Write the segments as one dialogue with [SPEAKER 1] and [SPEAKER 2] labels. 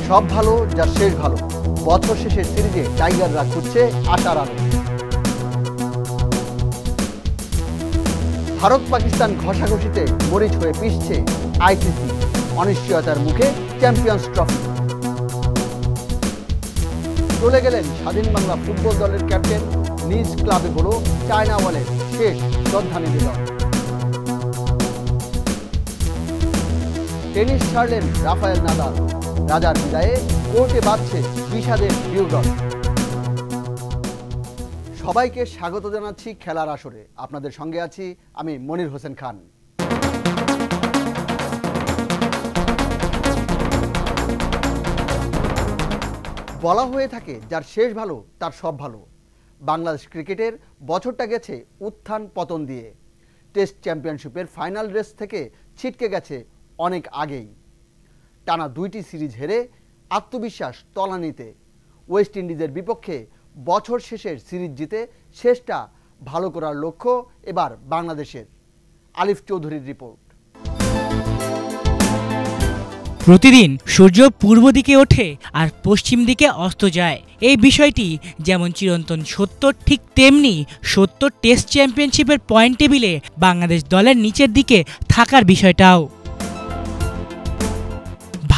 [SPEAKER 1] সব ভালো যার শেষ ভালো। বছর শেষের সিরিজে টাইগাররা খুঁজছে আশার আলো। ভারত পাকিস্তান ঘষাঘষিতে মরিচ হয়ে পিষছে আইসিসি। অনিশ্চয়তার মুখে চ্যাম্পিয়ন্স ট্রফি। চলে গেলেন স্বাধীন বাংলা ফুটবল দলের ক্যাপ্টেন। নিজ ক্লাবে হলো চায়না ওয়ালের শেষ শ্রদ্ধা নিবেদন। টেনিস ছাড়লেন রাফায়েল নাদাল। রাজার বিদায়ে কোর্টে বাঁধছে বিষাদের বিউডল। সবাইকে স্বাগত জানাচ্ছি খেলার আসরে। আপনাদের সঙ্গে আছি আমি মনির হোসেন খান। বলা হয়ে থাকে যার শেষ ভালো তার সব ভালো। বাংলাদেশ ক্রিকেটের বছরটা গেছে উত্থান পতন দিয়ে। টেস্ট চ্যাম্পিয়নশিপের ফাইনাল রেস থেকে ছিটকে গেছে অনেক আগেই। টানা 2টি সিরিজ হেরে আত্মবিশ্বাস তলানিতে। ওয়েস্ট ইন্ডিজের বিপক্ষে বছর শেষের সিরিজ জিতে শেষটা ভালো করার লক্ষ্য এবার বাংলাদেশের। আলিফ চৌধুরীর রিপোর্ট।
[SPEAKER 2] প্রতিদিন সূর্য পূর্ব দিকে ওঠে আর পশ্চিম দিকে অস্ত যায়। এই বিষয়টি যেমন চিরন্তন সত্য, ঠিক তেমনি সত্য টেস্ট চ্যাম্পিয়নশিপের পয়েন্ট টেবিলে বাংলাদেশ দলের নিচের দিকে থাকার বিষয়টাও।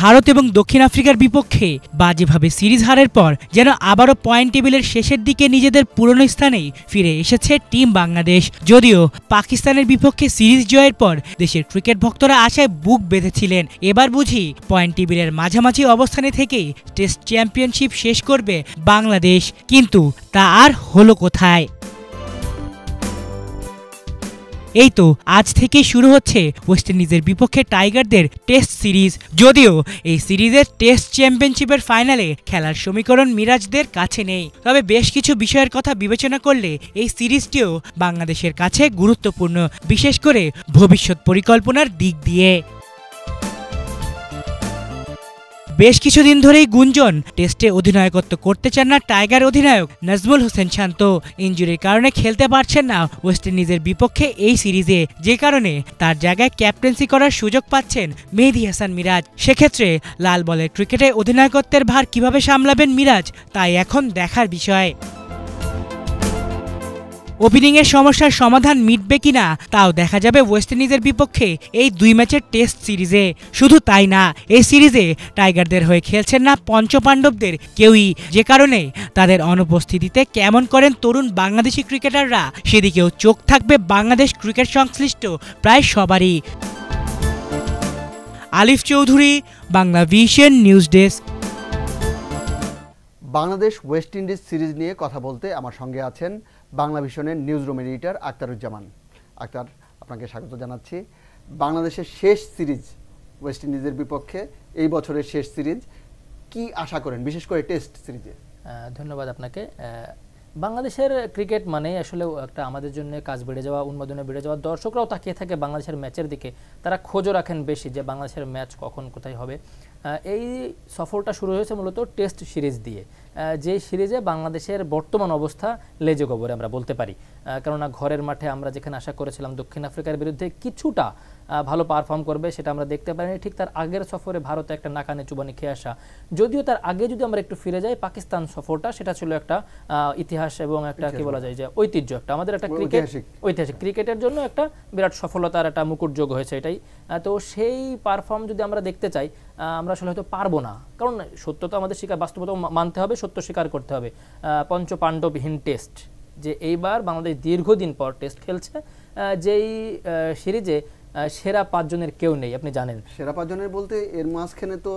[SPEAKER 2] ভারত এবং দক্ষিণ আফ্রিকার বিপক্ষে বাজেভাবে সিরিজ হারের পর যেন আবারও পয়েন্ট টেবিলের শেষের দিকে নিজেদের পুরনো স্থানেই ফিরে এসেছে টিম বাংলাদেশ। যদিও পাকিস্তানের বিপক্ষে সিরিজ জয়ের পর দেশের ক্রিকেট ভক্তরা আশায় বুক বেঁধেছিলেন, এবার বুঝি পয়েন্ট টেবিলের মাঝামাঝি অবস্থানে থেকেই টেস্ট চ্যাম্পিয়নশিপ শেষ করবে বাংলাদেশ। কিন্তু তা আর হলো কোথায়? এই তো আজ থেকে শুরু হচ্ছে ওয়েস্ট ইন্ডিজের বিপক্ষে টাইগারদের টেস্ট সিরিজ। যদিও এই সিরিজের টেস্ট চ্যাম্পিয়নশিপের ফাইনালে খেলার সমীকরণ মিরাজদের কাছে নেই, তবে বেশ কিছু বিষয়ের কথা বিবেচনা করলে এই সিরিজটিও বাংলাদেশের কাছে গুরুত্বপূর্ণ, বিশেষ করে ভবিষ্যৎ পরিকল্পনার দিক দিয়ে। বেশ কিছুদিন ধরেই গুঞ্জন টেস্টে অধিনায়কত্ব করতে চান না টাইগার অধিনায়ক নাজমুল হোসেন শান্ত। ইনজুরির কারণে খেলতে পারছেন না ওয়েস্ট ইন্ডিজের বিপক্ষে এই সিরিজে, যে কারণে তার জায়গায় ক্যাপ্টেন্সি করার সুযোগ পাচ্ছেন মেহেদী হাসান মিরাজ। সেক্ষেত্রে লাল বলের ক্রিকেটে অধিনায়কত্বের ভার কিভাবে সামলাবেন মিরাজ, তাই এখন দেখার বিষয়। ওপেনিংয়ের সমস্যার সমাধান মিটবে কিনা তাও দেখা যাবে ওয়েস্ট ইন্ডিজের বিপক্ষে এই 2 ম্যাচের টেস্ট সিরিজে। শুধু তাই না, এই সিরিজে টাইগারদের হয়ে খেলছেন না পঞ্চপাণ্ডবদের কেউই, যে কারণে তাদের অনুপস্থিতিতে কেমন করেন তরুণ বাংলাদেশি ক্রিকেটাররা সেদিকেও চোখ থাকবে বাংলাদেশ ক্রিকেট সংশ্লিষ্ট প্রায় সবারই। Alif Chowdhury, Bangla vision news desk.
[SPEAKER 1] Bangladesh West Indies series নিয়ে কথা বলতে আমার সঙ্গে আছেন বাংলা ভিশনের news room editor Akhtaruzzaman. Akhtar, আপনাকে স্বাগত জানাচ্ছি। বাংলাদেশের শেষ সিরিজ ওয়েস্ট ইন্ডিজের বিপক্ষে, এই বছরের শেষ সিরিজ, কি আশা করেন বিশেষ করে টেস্ট সিরিজে?
[SPEAKER 3] ধন্যবাদ আপনাকে। বাংলাদেশের ক্রিকেট মানে আসলে একটা আমাদের জন্য কাজ বেড়ে যাওয়া, উন্মাদনা বেড়ে যাওয়া। দর্শকরাও তাকিয়ে থাকে বাংলাদেশের ম্যাচের দিকে, তারা খোঁজও রাখেন বেশি যে বাংলাদেশের ম্যাচ কখন কোথায় হবে। এই সফরটা শুরু হয়েছে মূলত টেস্ট সিরিজ দিয়ে, যে সিরিজে বাংলাদেশের বর্তমান অবস্থা লেজে গোবরে আমরা বলতে পারি। কেননা ঘরের মাঠে আমরা যেখানে আশা করেছিলাম দক্ষিণ আফ্রিকার বিরুদ্ধে কিছুটা ভালো পারফর্ম করবে, সেটা আমরা দেখতে পারিনি। ঠিক তার আগের সফরে ভারতে একটা নাকানে চুবানি খেয়ে আসা। যদিও তার আগে যদি আমরা একটু ফিরে যাই, পাকিস্তান সফরটা সেটা ছিল একটা ইতিহাস এবং একটা কি বলা যায় যে ঐতিহ্য, একটা আমাদের একটা ক্রিকেট ঐতিহাসিক ক্রিকেটের জন্য একটা বিরাট সফলতার একটা মুকুটযোগ হয়েছে এটাই। তো সেই পারফর্ম যদি আমরা দেখতে চাই, আমরা আসলে হয়তো পারবো না, কারণ সত্য তো আমাদের বাস্তবতা মানতে হবে, সত্য স্বীকার করতে হবে। পঞ্চপাণ্ডবহীন টেস্ট, যে এইবার বাংলাদেশ দীর্ঘদিন পর টেস্ট খেলছে, যেই সিরিজে সেরা 5 জনের কেউ নেই, আপনি জানেন।
[SPEAKER 1] সেরা 5 জনের বলতে এর মাঝখানে তো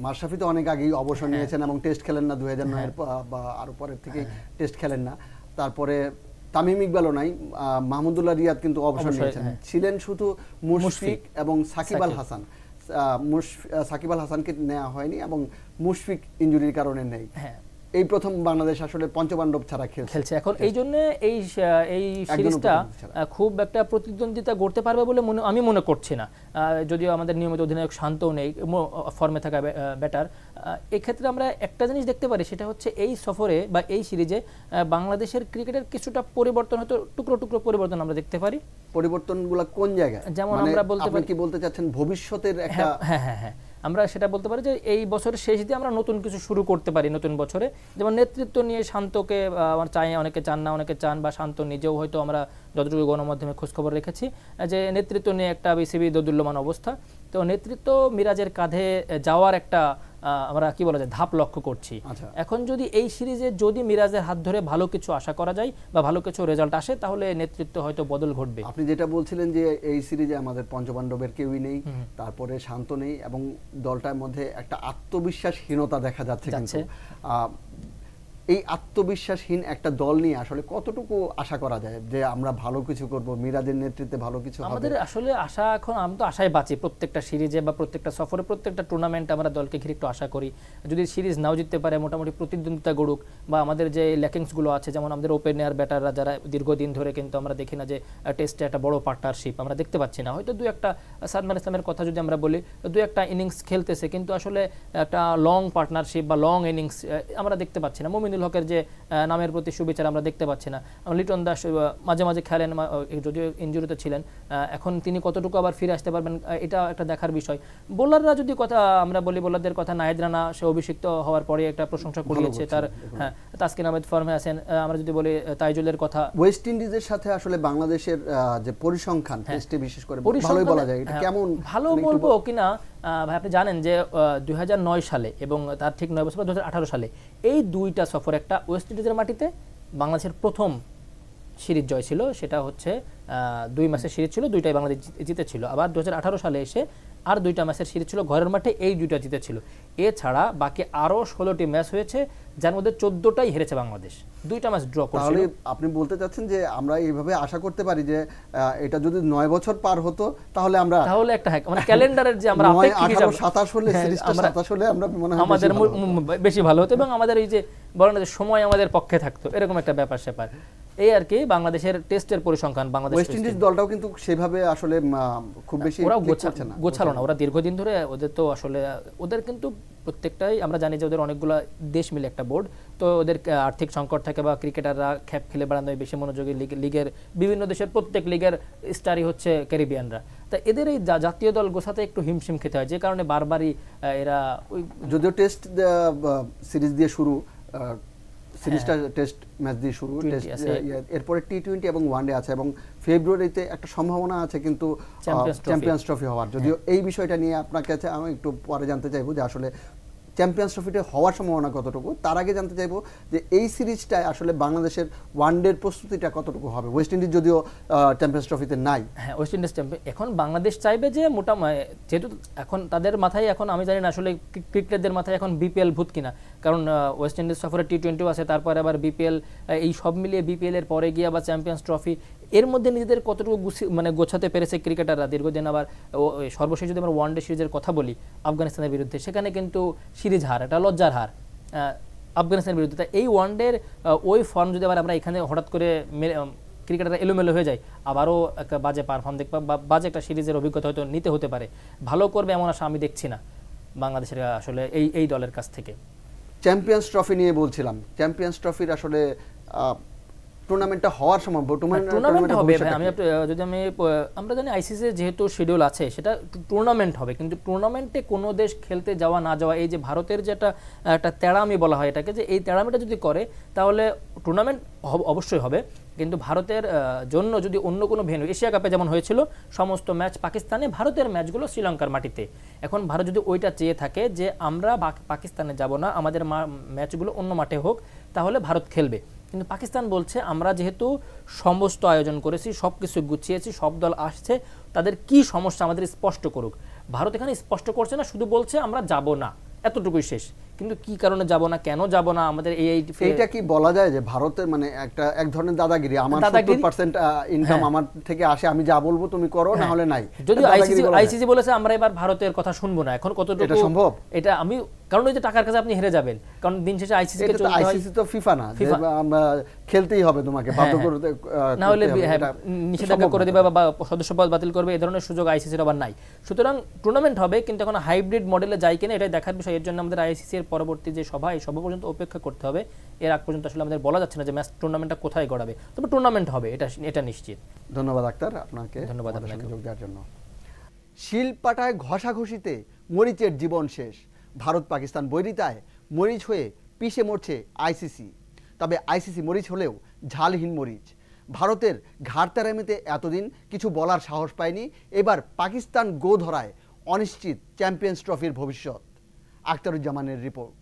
[SPEAKER 1] মাশরাফি তো অনেক আগেই অবসর নিয়েছেন এবং টেস্ট খেলেন না, 2009 বা আরো পরের থেকে টেস্ট খেলেন না। তারপরে তামিম ইকবালও নাই, মাহমুদুল্লাহ রিয়াদ কিন্তু অবসর নিয়েছেন। ছিলেন শুধু মুশফিক এবং সাকিব আল হাসান। সাকিব আল হাসানকে নেওয়া হয়নি এবং মুশফিক ইনজুরির কারণে নেই। এই প্রথম বাংলাদেশ আসলে পঞ্চপাণ্ডব ছাড়া খেলছে। এখন
[SPEAKER 3] এই জন্য এই সিরিজটা খুব একটা প্রতিদ্বন্দ্বিতা করতে পারবে বলে আমি মনে করছি না। যদিও আমাদের নিয়মিত অধিনায়ক শান্তও নেই, ফর্মে থাকা ব্যাটার। এক্ষেত্রে আমরা একটা জিনিস দেখতে পারি, সেটা হচ্ছে এই সফরে বা এই সিরিজে বাংলাদেশের ক্রিকেটের কিছুটা পরিবর্তন, হয়তো টুকরো টুকরো পরিবর্তন আমরা দেখতে পারি।
[SPEAKER 1] পরিবর্তনগুলো কোন জায়গায়?
[SPEAKER 3] যেমন আমরা বলতে পারি,
[SPEAKER 1] কি বলতে চাচ্ছেন ভবিষ্যতের একটা?
[SPEAKER 3] হ্যাঁ হ্যাঁ হ্যাঁ, আমরা সেটা বলতে পারি যে এই বছরের শেষ দিয়ে আমরা নতুন কিছু শুরু করতে পারি নতুন বছরে। যেমন নেতৃত্ব নিয়ে শান্তকে আমার চাই, অনেকে চান না, অনেকে চান, বা শান্ত নিজেও হয়তো আমরা যতটুকু গণমাধ্যমে খোঁজখবর রেখেছি যে নেতৃত্ব নিয়ে একটা বিসিবি দোদুল্যমান অবস্থা। তো নেতৃত্ব মিরাজের কাঁধে যাওয়ার একটা আমরা কি বলা যায় ধাপ লক্ষ্য করছি। এখন যদি এই সিরিজে যদি মিরাজের হাত ধরে ভালো কিছু আশা করা যায় বা ভালো কিছু রেজাল্ট আসে, তাহলে নেতৃত্ব হয়তো বদল ঘটবে।
[SPEAKER 1] আপনি যেটা বলছিলেন যে এই সিরিজে আমাদের পঞ্চপাণ্ডবের কেউই নেই, তারপরে শান্ত নেই, এবং দলটার মধ্যে একটা আত্মবিশ্বাসহীনতা দেখা যাচ্ছে। কিন্তু এই আত্মবিশ্বাসহীন একটা দল নিয়ে আসলে কতটুকু আশা করা যায় যে আমরা ভালো কিছু করব, মিরাজের নেতৃত্বে ভালো কিছু হবে?
[SPEAKER 3] আমাদের আসলে আশা, এখন আমি তো আশায় বাঁচি প্রত্যেকটা সিরিজে বা প্রত্যেকটা সফরে, প্রত্যেকটা টুর্নামেন্টে আমরা দলকে ঘিরে একটু আশা করি। যদি সিরিজ নাও জিততে পারে, মোটামুটি প্রতিদ্বন্দ্বিতা গড়ুক, বা আমাদের যে ল্যাকিংসগুলো আছে, যেমন আমাদের ওপেনার ব্যাটাররা যারা দীর্ঘদিন ধরে কিন্তু আমরা দেখি না যে টেস্টে একটা বড় পার্টনারশিপ আমরা দেখতে পাচ্ছি না। হয়তো দু একটা সাদমান ইসলামের কথা যদি আমরা বলি, দু একটা ইনিংস খেলতেছে, কিন্তু আসলে একটা লং পার্টনারশিপ বা লং ইনিংস আমরা দেখতে পাচ্ছি না। মুমিনুল হকের যে নামের প্রতি সুবিচার আমরা দেখতে পাচ্ছি না। লিটন দাস মাঝে মাঝে খেলেন, যদিও ইনজুরিতে ছিলেন, এখন তিনি কতটুকু আবার ফিরে আসতে পারবেন এটা একটা দেখার বিষয়। বোলাররা যদি কথা আমরা বলি, বোলারদের কথা, নাহিদ রানা সে অভিষিক্ত হওয়ার পরে একটা প্রশংসা কুড়িয়েছে তার, হ্যাঁ, তাসকিন আহমেদ ফর্মে আছেন। আমরা যদি বলি তাইজুলের কথা,
[SPEAKER 1] ওয়েস্ট ইন্ডিজের সাথে আসলে বাংলাদেশের যে পরিসংখ্যান টেস্টে বিশেষ করে ভালোই বলা যায়, এটা কেমন
[SPEAKER 3] ভালো বলবো কিনা ভাই, আপনি জানেন যে 2009 সালে এবং তার ঠিক 9 বছর 2018 সালে এই দুইটা সফর, একটা ওয়েস্ট ইন্ডিজের মাটিতে বাংলাদেশের প্রথম সিরিজ জয় ছিল, সেটা হচ্ছে 2 ম্যাচের সিরিজ ছিল, দুইটাই বাংলাদেশ জিতেছিল। আবার 2018 সালে এসে আর 2টা ম্যাচের সিরিজ ছিল ঘরের মাঠে, এই 2টা জিতেছিল। এছাড়া বাকি আরও 16টি ম্যাচ হয়েছে, যার মধ্যে 14টাই হেরেছে বাংলাদেশ, 2টা ম্যাচ ড্র করেছিল।
[SPEAKER 1] তাহলে আপনি বলতে চাচ্ছেন যে আমরা এইভাবে আশা করতে পারি যে এটা যদি 9 বছর পার হতো তাহলে আমরা
[SPEAKER 3] একটা মানে ক্যালেন্ডারের যে আমরা অপেক্ষা
[SPEAKER 1] 27 হলে সিরিজটা 27 হলে আমরা মনে হয়
[SPEAKER 3] আমাদের বেশি ভালো হতো, এবং আমাদের এই যে বলেন যে সময় আমাদের পক্ষে থাকতো, এরকম একটা ব্যাপার স্যাপার। এই আর কি বাংলাদেশের টেস্টের পরিসংখ্যান। বাংলাদেশ
[SPEAKER 1] ওয়েস্ট ইন্ডিজ দলটাও কিন্তু সেভাবে আসলে খুব বেশি
[SPEAKER 3] গোছালো না, ওরা দীর্ঘদিন ধরে, ওদের তো আসলে ওদের কিন্তু প্রত্যেকটাই আমরা জানি যে ওদের অনেকগুলো দেশ মিলে একটা বোর্ড, তো ওদের আর্থিক সংকট থাকে বা ক্রিকেটাররা খ্যাপ খেলে বেড়ানোয় বেশি মনোযোগী। লিগের বিভিন্ন দেশের প্রত্যেক লিগের স্টারই হচ্ছে ক্যারিবিয়ানরা, তা এদের এই জাতীয় দল গোছাতে একটু হিমশিম খেতে হয়, যে কারণে বারবারই এরা
[SPEAKER 1] যদিও টেস্ট সিরিজ দিয়ে শুরু, সিরিজটা টেস্ট ম্যাচ দিয়ে শুরু, এরপরে টি-20 এবং ওয়ানডে আছে, এবং ফেব্রুয়ারিতে একটা সম্ভাবনা আছে কিন্তু চ্যাম্পিয়ন্স ট্রফি হওয়ার। যদিও এই বিষয়টা নিয়ে আপনার কাছে আমি একটু পরে জানতে চাইবো যে আসলে চ্যাম্পিয়ন্স ট্রফিতে হওয়ার সম্ভাবনা কতটুকু। তার আগে জানতে চাইবো যে এই সিরিজটায় আসলে বাংলাদেশের ওয়ানডের প্রস্তুতিটা কতটুকু হবে। ওয়েস্ট ইন্ডিজ যদিও চ্যাম্পিয়ন্স ট্রফিতে নাই,
[SPEAKER 3] হ্যাঁ, ওয়েস্ট ইন্ডিজ চ্যাম্পিয়ন। এখন বাংলাদেশ চাইবে যে যেহেতু এখন তাদের মাথায়, এখন আমি জানি না আসলে ক্রিকেটারদের মাথায় এখন বিপিএল ভূত কিনা, কারণ ওয়েস্ট ইন্ডিজ সফরে টি-20 আছে, তারপরে আবার বিপিএল, এই সব মিলিয়ে বিপিএল এর পরে গিয়ে আবার চ্যাম্পিয়ন্স ট্রফি, এর মধ্যে নিজেদের কতটুকু গোছাতে পেরেছে ক্রিকেটাররা দীর্ঘদিন। আবার সর্বশেষ যদি আমরা ওয়ানডে সিরিজের কথা বলি আফগানিস্তানের বিরুদ্ধে, সেখানে কিন্তু সিরিজ হার, এটা লজ্জার হার আফগানিস্তানের বিরুদ্ধে। তাই এই ওয়ানডের ওই ফর্ম যদি আবার আমরা এখানে হঠাৎ করে ক্রিকেটাররা এলোমেলো হয়ে যায়, আবারও একটা বাজে পারফর্ম দেখবা, বা বাজে একটা সিরিজের অভিজ্ঞতা হয়তো নিতে হতে পারে। ভালো করবে এমন আশা আমি দেখছি না বাংলাদেশের আসলে এই দলের কাছ থেকে।
[SPEAKER 1] চ্যাম্পিয়ন্স ট্রফি নিয়ে বলছিলাম, চ্যাম্পিয়ন্স ট্রফির আসলে টুর্নামেন্টটা হওয়ার সময়
[SPEAKER 3] টুর্নামেন্ট হবে। আমরা জানি আইসিসি যেহেতু শিডিউল আছে, সেটা টুর্নামেন্ট হবে, কিন্তু টুর্নামেন্টে কোনো দেশ খেলতে যাওয়া না যাওয়া, এই যে ভারতের যেটা একটা তেড়ামি বলা হয় এটাকে, যে এই তেড়ামিটা যদি করে তাহলে টুর্নামেন্ট অবশ্যই হবে, কিন্তু ভারতের জন্য যদি অন্য কোনো ভেন্যু, এশিয়া কাপে যেমন হয়েছিল সমস্ত ম্যাচ পাকিস্তানে, ভারতের ম্যাচগুলো শ্রীলঙ্কার মাটিতে, এখন ভারত যদি ওইটা চেয়ে থাকে যে আমরা পাকিস্তানে যাব না, আমাদের ম্যাচগুলো অন্য মাঠে হোক, তাহলে ভারত খেলবে। কিন্তু পাকিস্তান বলছে আমরা যেহেতু সমস্ত আয়োজন করেছি, সব কিছু গুছিয়েছি, সব দল আসছে, তাদের কি সমস্যা আমাদের স্পষ্ট করুক। ভারত এখানে স্পষ্ট করছে না, শুধু বলছে আমরা যাব না, এতটুকুই শেষ। কিন্তু কি কারণে যাব না, কেন যাব না, আমাদের
[SPEAKER 1] এইটা কি বলা যায় যে ভারতের মানে এক ধরনের দাদাগিরি, আমার 70% ইনকাম আমার থেকে আসে, আমি যা বলবো তুমি করো, না হলে নাই।
[SPEAKER 3] যদি আইসিসি বলেছে আমরা এবার ভারতের কথা শুনবো না, এখন কতটুকু
[SPEAKER 1] এটা সম্ভব,
[SPEAKER 3] এটা আমি, কারণ ওই যে টাকার কাছে আপনি হেরে যাবেন, কারণ দিন শেষে
[SPEAKER 1] আইসিসি তো ফিফা না, আমরা খেলতেই হবে তোমাকে বাধ্য করতে,
[SPEAKER 3] না হলে নিষেধাজ্ঞা করে দিবে বা সদস্যপদ বাতিল করবে, এই ধরনের সুযোগ আইসিসির আবার নাই। সুতরাং টুর্নামেন্ট হবে, কিন্তু এখন হাইব্রিড মডেলে যায় কিনা এটাই দেখার বিষয়। এর জন্য আমাদের আইসিসি এর পরবর্তী যে সভা, এই সভা পর্যন্ত অপেক্ষা করতে হবে। এর আগ পর্যন্ত আসলে আমাদের বলা যাচ্ছে না যে ম্যাচ টুর্নামেন্টটা কোথায় গড়াবে, তবে টুর্নামেন্ট হবে, এটা নিশ্চিত।
[SPEAKER 1] ধন্যবাদ আক্তার, আপনাকে
[SPEAKER 3] ধন্যবাদ
[SPEAKER 1] সুযোগ দেওয়ার জন্য। শিলপাটায় ঘষাঘষিতে মরিচের জীবন শেষ। ভারত পাকিস্তান বৈরিতায় মরিচ হয়ে পিষে মরছে আইসিসি। তবে আইসিসি মরিচ হলেও ঝালহীন মরিচ। ভারতের ঘাড়তেরামিতে এতদিন কিছু বলার সাহস পায়নি। এবার পাকিস্তান গো ধরায় অনিশ্চিত চ্যাম্পিয়ন্স ট্রফির ভবিষ্যৎ। আখতারুজ্জামানের রিপোর্ট।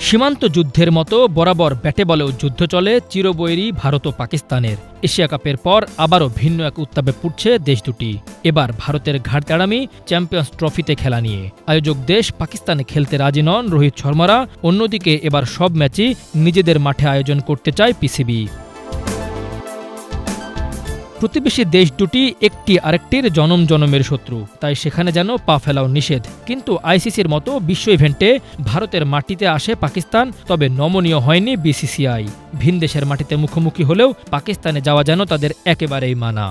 [SPEAKER 3] সীমান্ত যুদ্ধের মতো বরাবর ব্যাটে বলেও যুদ্ধ চলে চিরবৈরী ভারত ও পাকিস্তানের। এশিয়া কাপের পর আবারও ভিন্ন এক উত্তাপে পুড়ছে দেশ দুটি। এবার ভারতের ঘাড়তেরামি চ্যাম্পিয়ন্স ট্রফিতে খেলা নিয়ে। আয়োজক দেশ পাকিস্তানে খেলতে রাজি নন রোহিত শর্মারা। অন্যদিকে এবার সব ম্যাচই নিজেদের মাঠে আয়োজন করতে চায় পিসিবি। প্রতিবেশী দেশ দুটি একটি আরেকটির জনম জনমের শত্রু, তাই সেখানে যেন পা ফেলাও নিষেধ। কিন্তু আইসিসির মতো বিশ্ব ইভেন্টে ভারতের মাটিতে আসে পাকিস্তান, তবে নমনীয় হয়নি বিসিসিআই। ভিন দেশের মাটিতে মুখোমুখি হলেও পাকিস্তানে যাওয়া যেন তাদের একেবারেই মানা।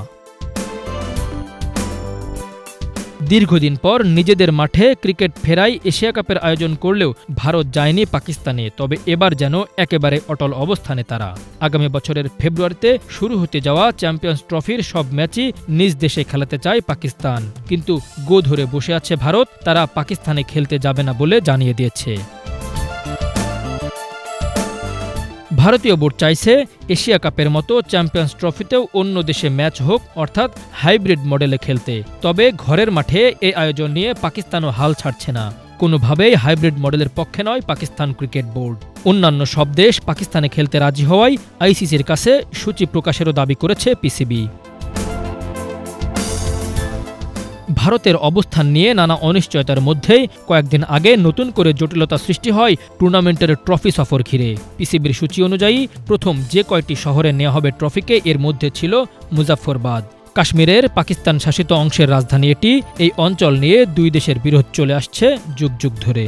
[SPEAKER 3] দীর্ঘদিন পর নিজেদের মাঠে ক্রিকেট ফেরাই এশিয়া কাপের আয়োজন করলেও ভারত যায়নি পাকিস্তানে। তবে এবার যেন একেবারে অটল অবস্থানে তারা। আগামী বছরের ফেব্রুয়ারিতে শুরু হতে যাওয়া চ্যাম্পিয়ন্স ট্রফির সব ম্যাচই নিজ দেশে খেলাতে চায় পাকিস্তান। কিন্তু গো ধরে বসে আছে ভারত, তারা পাকিস্তানে খেলতে যাবে না বলে জানিয়ে দিয়েছে। ভারতীয় বোর্ড চাইছে এশিয়া কাপের মতো চ্যাম্পিয়ন্স ট্রফিতেও অন্য দেশে ম্যাচ হোক, অর্থাৎ হাইব্রিড মডেলে খেলতে। তবে ঘরের মাঠে এই আয়োজন নিয়ে পাকিস্তানও হাল ছাড়ছে না। কোনোভাবেই হাইব্রিড মডেলের পক্ষে নয় পাকিস্তান ক্রিকেট বোর্ড। অন্যান্য সব দেশ পাকিস্তানে খেলতে রাজি হওয়ায় আইসিসির কাছে সূচি প্রকাশেরও দাবি করেছে পিসিবি। ভারতের অবস্থান নিয়ে নানা অনিশ্চয়তার মধ্যেই কয়েকদিন আগে নতুন করে জটিলতা সৃষ্টি হয় টুর্নামেন্টের ট্রফি সফর ঘিরে। পিসিবির সূচি অনুযায়ী প্রথম যে কয়টি শহরে নেওয়া হবে ট্রফিকে, এর মধ্যে ছিল মুজাফফরবাদ। কাশ্মীরের পাকিস্তান শাসিত অংশের রাজধানী এটি। এই অঞ্চল নিয়ে দুই দেশের বিরোধ চলে আসছে যুগ যুগ ধরে।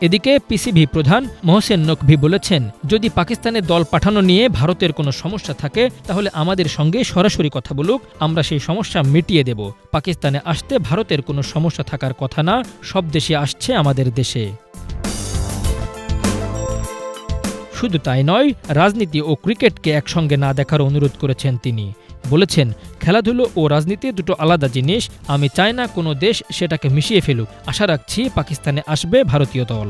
[SPEAKER 3] এদিকে পিসিবি প্রধান মোহসেন নকভি বলেছেন, যদি পাকিস্তানে দল পাঠানো নিয়ে ভারতের কোনো সমস্যা থাকে তাহলে আমাদের সঙ্গে সরাসরি কথা বলুক, আমরা সেই সমস্যা মিটিয়ে দেব। পাকিস্তানে আসতে ভারতের কোনো সমস্যা থাকার কথা না, সব দেশে আসছে আমাদের দেশে। শুধু তাই নয়, রাজনীতি ও ক্রিকেটকে একসঙ্গে না দেখার অনুরোধ করেছেন তিনি। বলেছেন, খেলাধুলো ও রাজনীতি দুটো আলাদা জিনিস। আমি চাই না কোনো দেশ সেটাকে মিশিয়ে ফেলুক। আশা রাখছি পাকিস্তানে আসবে ভারতীয় দল।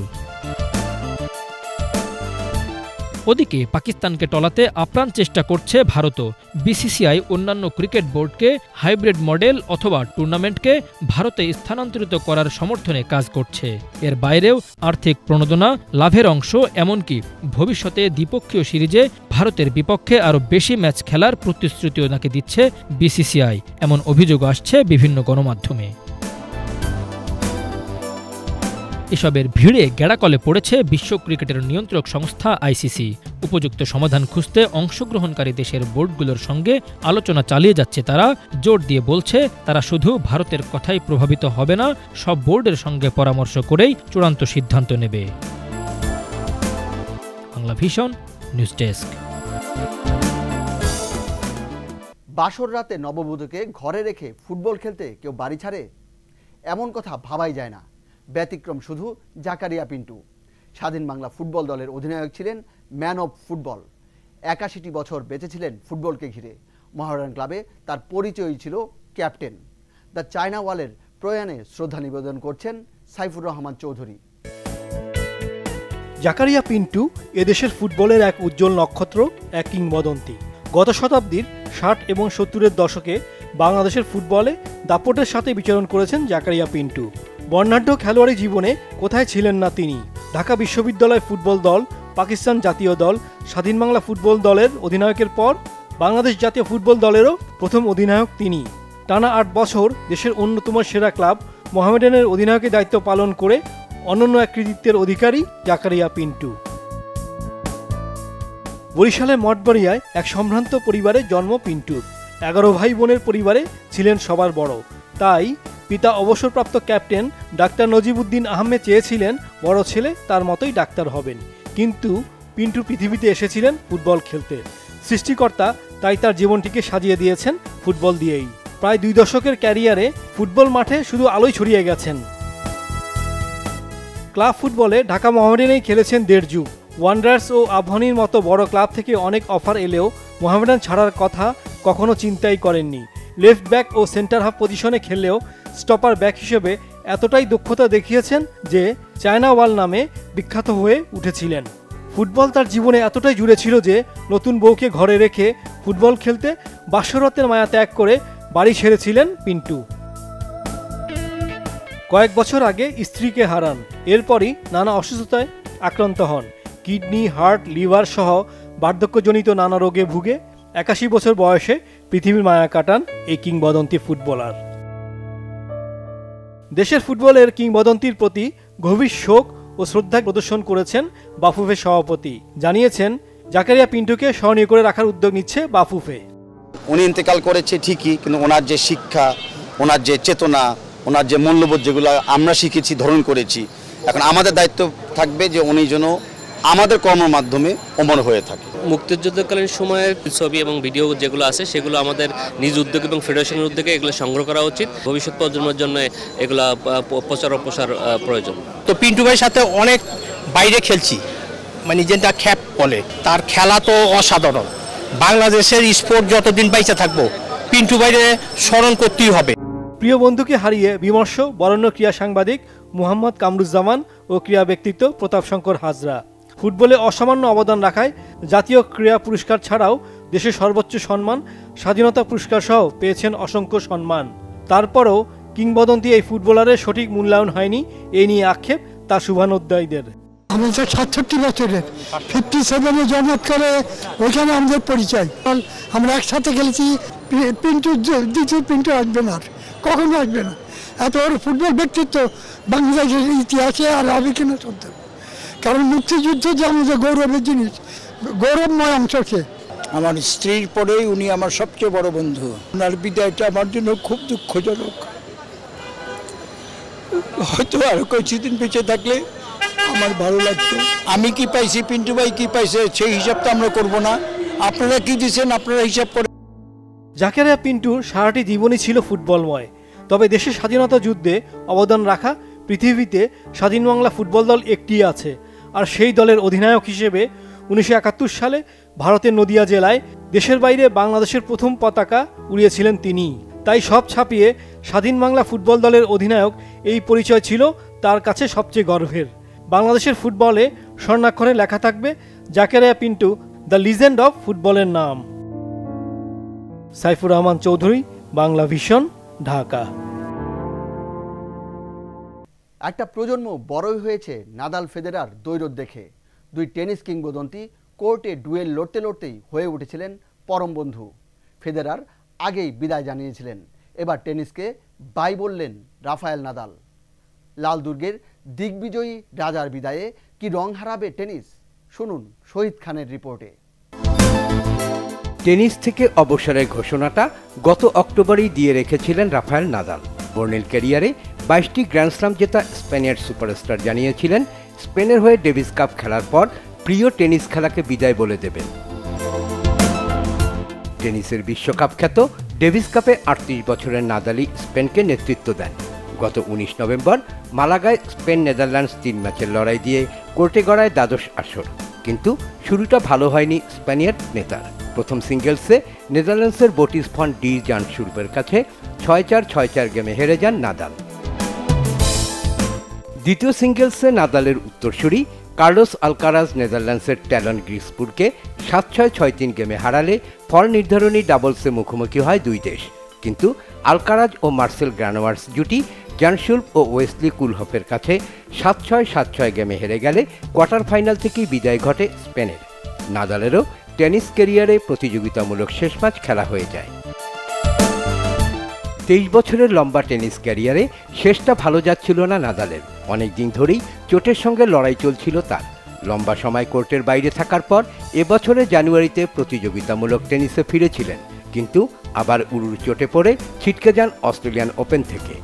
[SPEAKER 3] ওদিকে পাকিস্তানকে টলাতে আপ্রাণ চেষ্টা করছে ভারতও। বিসিসিআই অন্যান্য ক্রিকেট বোর্ডকে হাইব্রিড মডেল অথবা টুর্নামেন্টকে ভারতে স্থানান্তরিত করার সমর্থনে কাজ করছে। এর বাইরেও আর্থিক প্রণোদনা, লাভের অংশ, এমনকি ভবিষ্যতে দ্বিপক্ষীয় সিরিজে ভারতের বিপক্ষে আরও বেশি ম্যাচ খেলার প্রতিশ্রুতিও নাকি দিচ্ছে বিসিসিআই। এমন অভিযোগ আসছে বিভিন্ন গণমাধ্যমে। এসবের ভিড়ে গ্যাড়াকলে পড়েছে বিশ্ব ক্রিকেটের নিয়ন্ত্রক সংস্থা আইসিসি। উপযুক্ত সমাধান খুঁজতে অংশগ্রহণকারী দেশের বোর্ডগুলোর সঙ্গে আলোচনা চালিয়ে যাচ্ছে তারা। জোর দিয়ে বলছে, তারা শুধু ভারতের কথাই প্রভাবিত হবে না, সব বোর্ডের সঙ্গে পরামর্শ করেই চূড়ান্ত সিদ্ধান্ত নেবে। Bangla vision news desk.
[SPEAKER 1] বাসর রাতে নববধূকে ঘরে রেখে ফুটবল খেলতে কেউ বাড়ি ছাড়ে? এমন কথা ভাবাই যায় না। ব্যতিক্রম শুধু জাকারিয়া পিন্টু। স্বাধীন বাংলা ফুটবল দলের অধিনায়ক ছিলেন, ম্যান অব ফুটবল। 81টি বছর বেঁচেছিলেন ফুটবলকে ঘিরে। মহারান ক্লাবে তার পরিচয়ই ছিল ক্যাপ্টেন। দ্য চায়না ওয়ালের প্রয়াণে শ্রদ্ধা নিবেদন করছেন সাইফুর রহমান চৌধুরী।
[SPEAKER 4] জাকারিয়া পিন্টু এদেশের ফুটবলের এক উজ্জ্বল নক্ষত্র, এক কিংবদন্তি। গত শতাব্দীর 60 এবং 70-এর দশকে বাংলাদেশের ফুটবলে দাপটের সাথে বিচরণ করেছেন জাকারিয়া পিন্টু। বর্ণাঢ্য খেলোয়াড়ি জীবনে কোথায় ছিলেন না তিনি। ঢাকা বিশ্ববিদ্যালয় ফুটবল দল, পাকিস্তান জাতীয় দল, স্বাধীন বাংলা ফুটবল দলের অধিনায়কের পর বাংলাদেশ জাতীয় ফুটবল দলেরও প্রথম অধিনায়ক তিনি। টানা 8 বছর দেশের অন্যতম সেরা ক্লাব মোহামেডানের অধিনায়কের দায়িত্ব পালন করে অনন্য এক কৃতিত্বের অধিকারী জাকারিয়া পিন্টু। বরিশালের মঠবাড়িয়ায় এক সম্ভ্রান্ত পরিবারে জন্ম পিন্টুর। 11 ভাই বোনের পরিবারে ছিলেন সবার বড়। তাই পিতা অবসরপ্রাপ্ত ক্যাপ্টেন ডাক্তার নজিবউদ্দিন আহমেদ চেয়েছিলেন বড় ছেলে তার মতোই ডাক্তার হবেন। কিন্তু পিন্টু পৃথিবীতে এসেছিলেন ফুটবল খেলতে। সৃষ্টিকর্তা তাই তার জীবনটিকে সাজিয়ে দিয়েছেন ফুটবল দিয়েই। প্রায় 2 দশকের ক্যারিয়ারে ফুটবল মাঠে শুধু আলোই ছড়িয়ে গেছেন। ক্লাব ফুটবলে ঢাকা মোহামেডানেই খেলেছেন 1.5 যুগ। ওয়ান্ডারার্স ও আবাহনীর মতো বড় ক্লাব থেকে অনেক অফার এলেও মোহামেডান ছাড়ার কথা কখনো চিন্তাই করেননি। লেফট ব্যাক ও সেন্টার হাফ পজিশনে খেললেও স্টপার ব্যাক হিসেবে এতটাই দক্ষতা দেখিয়েছেন যে চায়না ওয়াল নামে বিখ্যাত হয়ে উঠেছিলেন। ফুটবল তার জীবনে এতটাই জুড়ে ছিল যে নতুন বউকে ঘরে রেখে ফুটবল খেলতে বাসরতের মায়া ত্যাগ করে বাড়ি ছেড়েছিলেন পিন্টু। কয়েক বছর আগে স্ত্রীকে হারান, এরপরই নানা অসুস্থতায় আক্রান্ত হন। কিডনি, হার্ট, লিভার সহ বার্ধক্যজনিত নানা রোগে ভুগে 81 বছর বয়সে পৃথিবীর মায়া কাটান এই কিংবদন্তি ফুটবলার। দেশের ফুটবলের কিংবদন্তির প্রতি গভীর শোক ও শ্রদ্ধা প্রদর্শন করেছেন বাফুফে সভাপতি। জানিয়েছেন জাকারিয়া পিন্টুকে স্মরণীয় করে রাখার উদ্যোগ নিচ্ছে বাফুফে।
[SPEAKER 5] উনি ইন্তেকাল করেছে ঠিকই, কিন্তু ওনার যে শিক্ষা, ওনার যে চেতনা, ওনার যে মূল্যবোধ যেগুলো আমরা শিখেছি, ধারণ করেছি, এখন আমাদের দায়িত্ব থাকবে যে উনি যেন আমাদের কর্মের মাধ্যমে অমর হয়ে থাকে।
[SPEAKER 6] মুক্তিযুদ্ধকালীন সময়ের ছবি এবং ভিডিও যেগুলো আছে সেগুলো আমাদের নিজ উদ্যোগ এবং ফেডারেশনের উদ্যোগে এগুলো সংগ্রহ করা উচিত। ভবিষ্যৎ প্রজন্মের জন্য এগুলো প্রচার ও প্রসার প্রয়োজন।
[SPEAKER 7] তো পিন্টু ভাইয়ের সাথে অনেক বাইরে খেলছি, মানে যেটা খ্যাপ বলে, তার খেলা তো অসাধারণ। বাংলাদেশের স্পোর্ট যতদিন বাইচে থাকবো পিন্টু ভাইরে স্মরণ করতেই হবে।
[SPEAKER 4] প্রিয় বন্ধুকে হারিয়ে বিমর্ষ বরেণ্য ক্রীড়া সাংবাদিক মুহাম্মদ কামরুজ্জামান ও ক্রীড়া ব্যক্তিত্ব প্রতাপ শঙ্কর হাজরা। ফুটবলে অসামান্য অবদান রাখায় জাতীয় ক্রীড়া পুরস্কার ছাড়াও দেশের সর্বোচ্চ সম্মান স্বাধীনতা পুরস্কার সহ পেয়েছেন অসংখ্য সম্মান। তারপরও কিংবদন্তি এই ফুটবলারের সঠিক মূল্যায়ন হয়নি, এই নিয়ে আক্ষেপ তার শুভানুধ্যায়ীদের।
[SPEAKER 8] আমাদের 67 বছরের 57-এ জন্ম করে ওইখানে আমাদের পরিচয়। আমরা একসাথে খেলেছি। পিন্টু, দ্বিতীয় পিন্টু আসবে না, কখনো আসবে না। এত বড় ফুটবল ব্যক্তিত্ব বাংলাদেশের ইতিহাসে আর হবে কিনা সত্য। কারণ মুক্তিযুদ্ধ যে আমাদের গৌরবের জিনিস, গৌরবময় অংশকে।
[SPEAKER 9] আমার স্ত্রীর পরেই উনি আমার সবচেয়ে বড় বন্ধু। ওনার বিদায়টা আমার জন্য খুব দুঃখজনক। হয়তো আরো কিছুদিন বেঁচে থাকলে আমার ভালো লাগতো। আমি কি পাইছি, পিন্টু ভাই কি পাইছে, সেই হিসাব তো আমরা করবো না। আপনারা কি দিচ্ছেন আপনারা হিসাব করে।
[SPEAKER 4] জাকারিয়া পিন্টুর সারাটি জীবনই ছিল ফুটবলময়। তবে দেশের স্বাধীনতা যুদ্ধে অবদান রাখা পৃথিবীতে স্বাধীন বাংলা ফুটবল দল একটি আছে, আর সেই দলের অধিনায়ক হিসেবে 1971 সালে ভারতের নদিয়া জেলায় দেশের বাইরে বাংলাদেশের প্রথম পতাকা উড়িয়েছিলেন তিনি। তাই সব ছাপিয়ে স্বাধীন বাংলা ফুটবল দলের অধিনায়ক এই পরিচয় ছিল তার কাছে সবচেয়ে গর্বের। বাংলাদেশের ফুটবলে স্বর্ণাক্ষরে লেখা থাকবে Zakaria Pintu, the legend of ফুটবলের নাম। সাইফুর রহমান চৌধুরী, বাংলা ভিশন, ঢাকা।
[SPEAKER 1] একটা প্রজন্ম বড়ই হয়েছে নাদাল ফেদেরার দ্বৈরথ দেখে। দুই টেনিস কিংবদন্তি কোর্টে ডুয়েল লড়তে লড়তেই হয়ে উঠেছিলেন পরম বন্ধু। ফেদেরার আগেই বিদায় জানিয়েছিলেন, এবার টেনিসকে বাই বললেন রাফায়েল নাদাল। লাল দুর্গের দিগ্বিজয়ী রাজার বিদায়ে কি রং হারাবে টেনিস? শুনুন শহীদ খানের রিপোর্টে।
[SPEAKER 10] টেনিস থেকে অবসরের ঘোষণাটা গত অক্টোবরেই দিয়ে রেখেছিলেন রাফায়েল নাদাল। বর্ণিল ক্যারিয়ারে 22টি গ্র্যান্ডস্লাম জেতা স্পেনের সুপারস্টার জানিয়েছিলেন স্পেনের হয়ে ডেভিস কাপ খেলার পর প্রিয় টেনিস খেলাকে বিদায় বলে দেবেন। টেনিসের বিশ্বকাপ খ্যাত ডেভিস কাপে 38 বছরের নাদালই স্পেনকে নেতৃত্ব দেন। গত 19 নভেম্বর মালাগায় স্পেন নেদারল্যান্ডস 3 ম্যাচের লড়াই দিয়ে কোর্টে গড়ায় দ্বাদশ আসর। কিন্তু শুরুটা ভালো হয়নি স্প্যানিয়ার্ড নেতার। প্রথম সিঙ্গেলসে নেদারল্যান্ডসের বোটিস ফন ডি জানশুল্পের কাছে 6-4, 6-4 গেমে হেরে যান নাদাল। দ্বিতীয় সিঙ্গেলসে নাদালের উত্তরসূরি কার্লোস আলকারাজ নেদারল্যান্ডসের ট্যালন গ্রিসপুরকে 7-6, 6-3 গেমে হারালে ফল নির্ধারণী ডাবলসে মুখোমুখি হয় দুই দেশ। কিন্তু আলকারাজ ও মার্সেল গ্রানোয়ার্স জুটি জানশুল্প ও ওয়েসলি কুলহফের কাছে 7-6, 7-6 গেমে হেরে গেলে কোয়ার্টার ফাইনাল থেকেই বিদায় ঘটে স্পেনের। নাদালেরও টেনিস ক্যারিয়ারে প্রতিযোগিতামূলক শেষ ম্যাচ খেলা হয়ে যায়। 23 বছরের লম্বা টেনিস ক্যারিয়ারে শেষটা ভালো যাচ্ছিল না নাদালের। অনেক দিন ধরেই চোটের সঙ্গে লড়াই চলছিল তার। লম্বা সময় কোর্টের বাইরে থাকার পর এবছরের জানুয়ারিতে প্রতিযোগিতামূলক টেনিসে ফিরেছিলেন, কিন্তু আবার উরুর চোটে পড়ে ছিটকে যান অস্ট্রেলিয়ান ওপেন থেকে।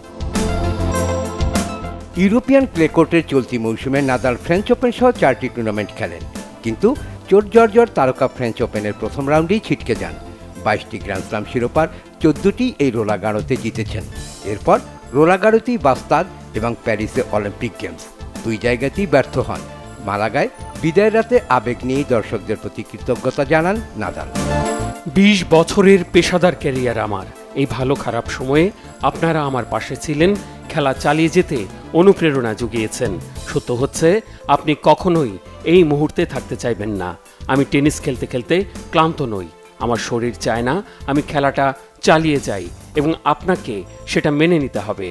[SPEAKER 10] ইউরোপিয়ান ক্লে কোর্টের চলতি মৌসুমে নাদাল ফ্রেঞ্চ ওপেন সহ 4টি টুর্নামেন্ট খেলেন, কিন্তু চোট জর্জর তারকা ফ্রেঞ্চ ওপেনের প্রথম রাউন্ডেই ছিটকে যান। 22টি গ্র্যান্ডস্লাম শিরোপার 14টি এই রোলা গারোতে জিতেছেন। এরপর রোলা গারোতেই বাস্তাদ এবং প্যারিসে অলিম্পিক গেমস, দুই জায়গাতেই ব্যর্থ হন। মালাগায় বিদায় রাতে আবেগ নিয়েই দর্শকদের প্রতি কৃতজ্ঞতা জানান নাদাল।
[SPEAKER 11] 20 বছরের পেশাদার ক্যারিয়ার আমার। এই ভালো খারাপ সময়ে আপনারা আমার পাশে ছিলেন, খেলা চালিয়ে যেতে অনুপ্রেরণা জুগিয়েছেন। সত্য হচ্ছে আপনি কখনোই এই মুহূর্তে থাকতে চাইবেন না। আমি টেনিস খেলতে খেলতে ক্লান্ত নই, আমার শরীর চায় না আমি খেলাটা চালিয়ে যাই এবং আপনাকে সেটা মেনে নিতে হবে।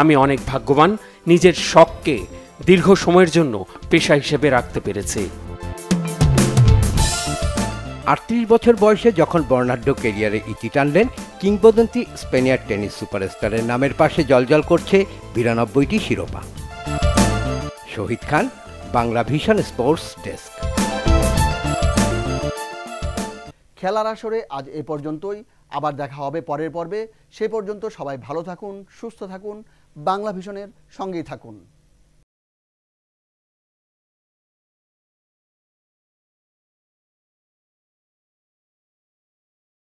[SPEAKER 11] আমি অনেক ভাগ্যবান নিজের শখকে দীর্ঘ সময়ের জন্য পেশা হিসেবে রাখতে পেরেছি।
[SPEAKER 10] 38 বছর বয়সে যখন বর্ণাঢ্য ক্যারিয়ারে ইতি টানলেন, কিংবদন্তি স্পেনিয়ার টেনিস সুপারস্টারের নামের পাশে জ্বলজ্বল করছে 92টি শিরোপা। শহীদ খান, বাংলা ভিশন স্পোর্টস ডেস্ক।
[SPEAKER 1] খেলার আসরে আজ এ পর্যন্তই। আবার দেখা হবে পরের পর্বে। সে পর্যন্ত সবাই ভালো থাকুন, সুস্থ থাকুন, বাংলা ভিশনের সঙ্গেই থাকুন।